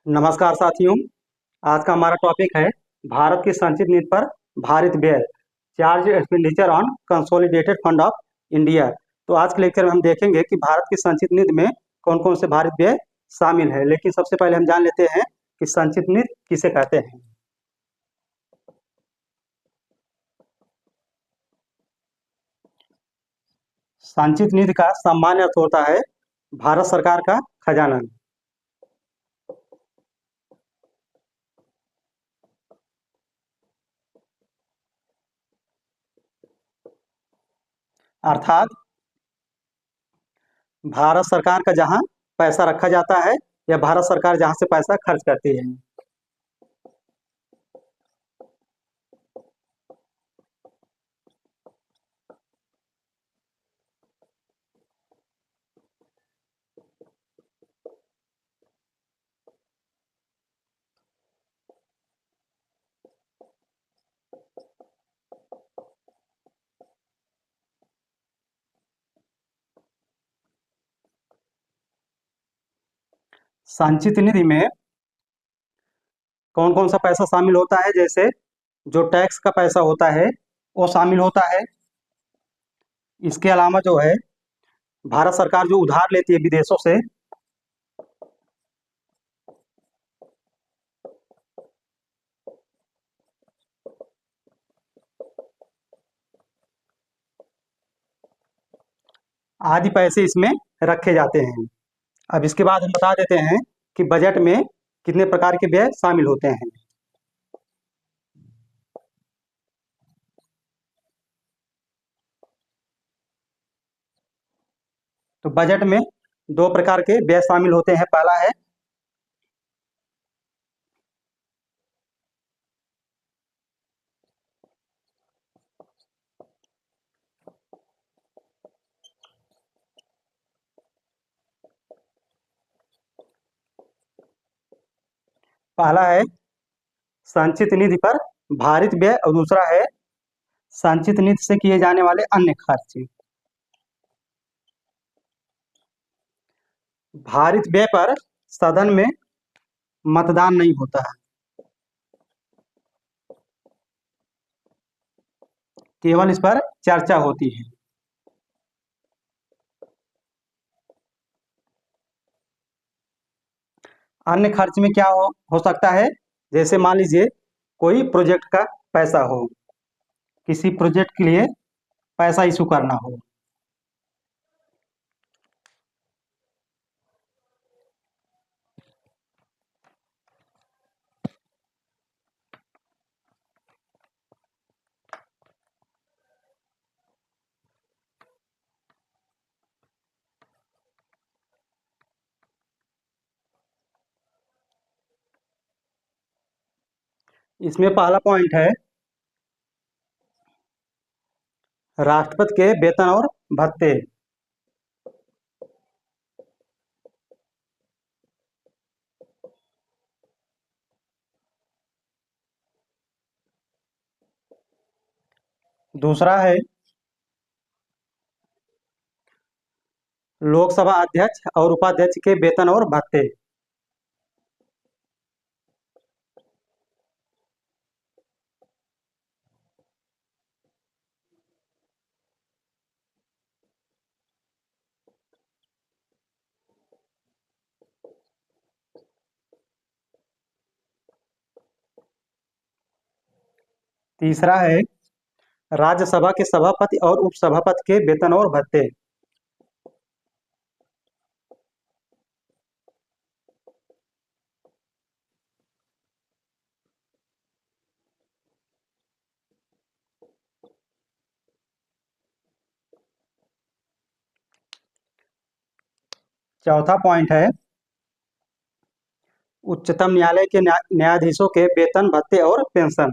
नमस्कार साथियों। आज का हमारा टॉपिक है भारत की संचित नीति पर भारित व्यय, charge expenditure on consolidated fund of India. तो आज के लेक्चर में हम देखेंगे कि भारत की संचित नीति में कौन कौन से भारित व्यय शामिल है। लेकिन सबसे पहले हम जान लेते हैं कि संचित नीति किसे कहते हैं। संचित नीति का सामान्य अर्थ होता है भारत सरकार का खजाना। अर्थात भारत सरकार का जहां पैसा रखा जाता है या भारत सरकार जहां से पैसा खर्च करती है। संचित निधि में कौन कौन सा पैसा शामिल होता है, जैसे जो टैक्स का पैसा होता है वो शामिल होता है। इसके अलावा जो है भारत सरकार जो उधार लेती है विदेशों से, आदि पैसे इसमें रखे जाते हैं। अब इसके बाद हम बता देते हैं कि बजट में कितने प्रकार के व्यय शामिल होते हैं। तो बजट में दो प्रकार के व्यय शामिल होते हैं। पहला है संचित निधि पर भारित व्यय और दूसरा है संचित निधि से किए जाने वाले अन्य खर्च। भारित व्यय पर सदन में मतदान नहीं होता है, केवल इस पर चर्चा होती है। अन्य खर्च में क्या हो सकता है, जैसे मान लीजिए कोई प्रोजेक्ट का पैसा हो, किसी प्रोजेक्ट के लिए पैसा इशू करना हो। इसमें पहला पॉइंट है राष्ट्रपति के वेतन और भत्ते। दूसरा है लोकसभा अध्यक्ष और उपाध्यक्ष के वेतन और भत्ते। तीसरा है राज्यसभा के सभापति और उपसभापति के वेतन और भत्ते। चौथा पॉइंट है उच्चतम न्यायालय के न्यायाधीशों के वेतन भत्ते और पेंशन।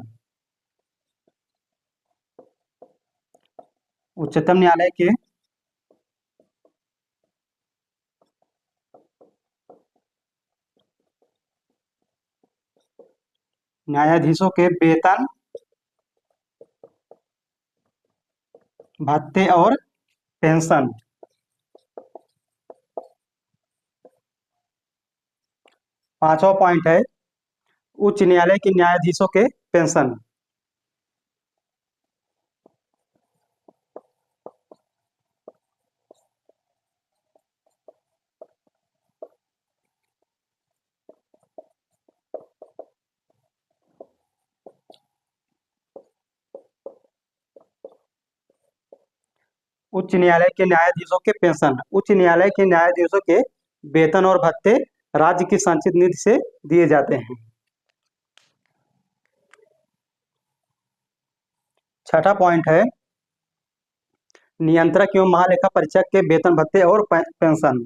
उच्चतम न्यायालय के न्यायाधीशों के वेतन, भत्ते और पेंशन। 5वां पॉइंट है उच्च न्यायालय के न्यायाधीशों के पेंशन। उच्च न्यायालय के न्यायाधीशों के पेंशन, उच्च न्यायालय के न्यायाधीशों के वेतन और भत्ते राज्य की संचित निधि से दिए जाते हैं। 6वां पॉइंट है नियंत्रक एवं महालेखा परीक्षक के वेतन भत्ते और पेंशन।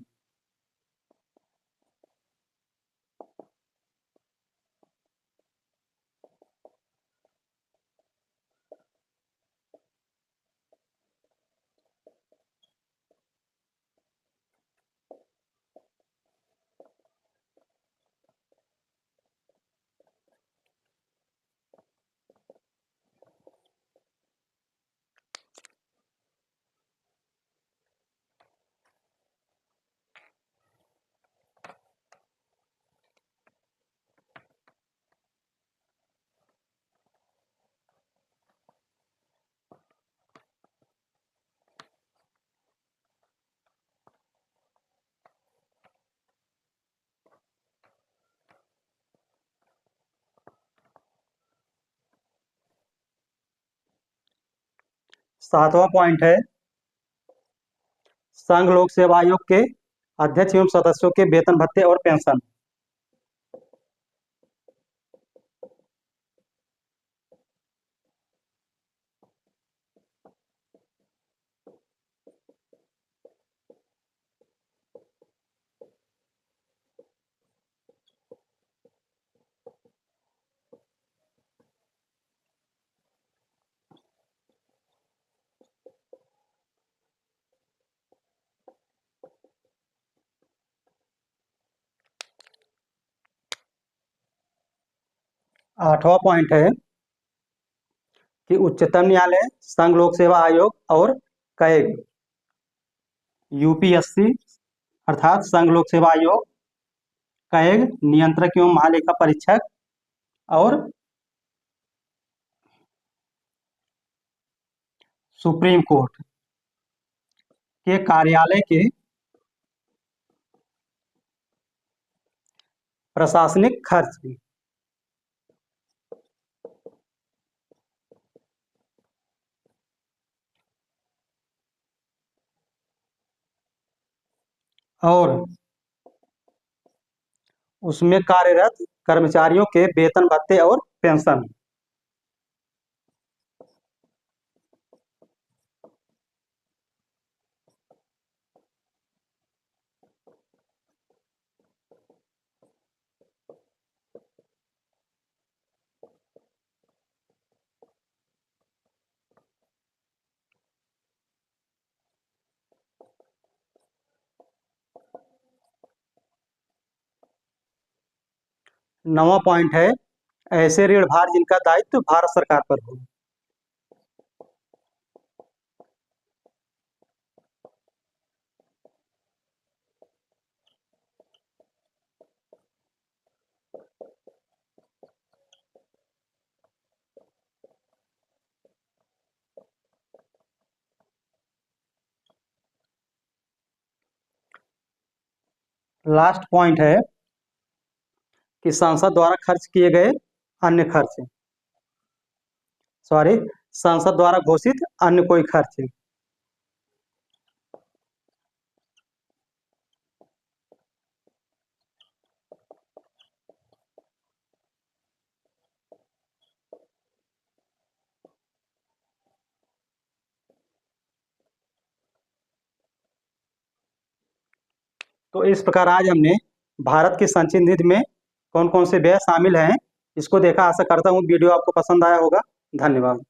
7वां पॉइंट है संघ लोक सेवा आयोग के अध्यक्ष एवं सदस्यों के वेतन भत्ते और पेंशन। आठवां पॉइंट है कि उच्चतम न्यायालय, संघ लोक सेवा आयोग और कैग, यूपीएससी अर्थात संघ लोक सेवा आयोग, कैग नियंत्रक एवं महालेखा परीक्षक और सुप्रीम कोर्ट के कार्यालय के प्रशासनिक खर्च और उसमें कार्यरत कर्मचारियों के वेतन भत्ते और पेंशन। नौवां पॉइंट है ऐसे ऋण भार जिनका दायित्व भारत सरकार पर हो। लास्ट पॉइंट है कि संसद द्वारा खर्च किए गए अन्य खर्च, सॉरी, संसद द्वारा घोषित अन्य कोई खर्च। तो इस प्रकार आज हमने भारत की संचित निधि में कौन कौन से व्यय शामिल हैं इसको देखा। आशा करता हूँ वीडियो आपको पसंद आया होगा। धन्यवाद।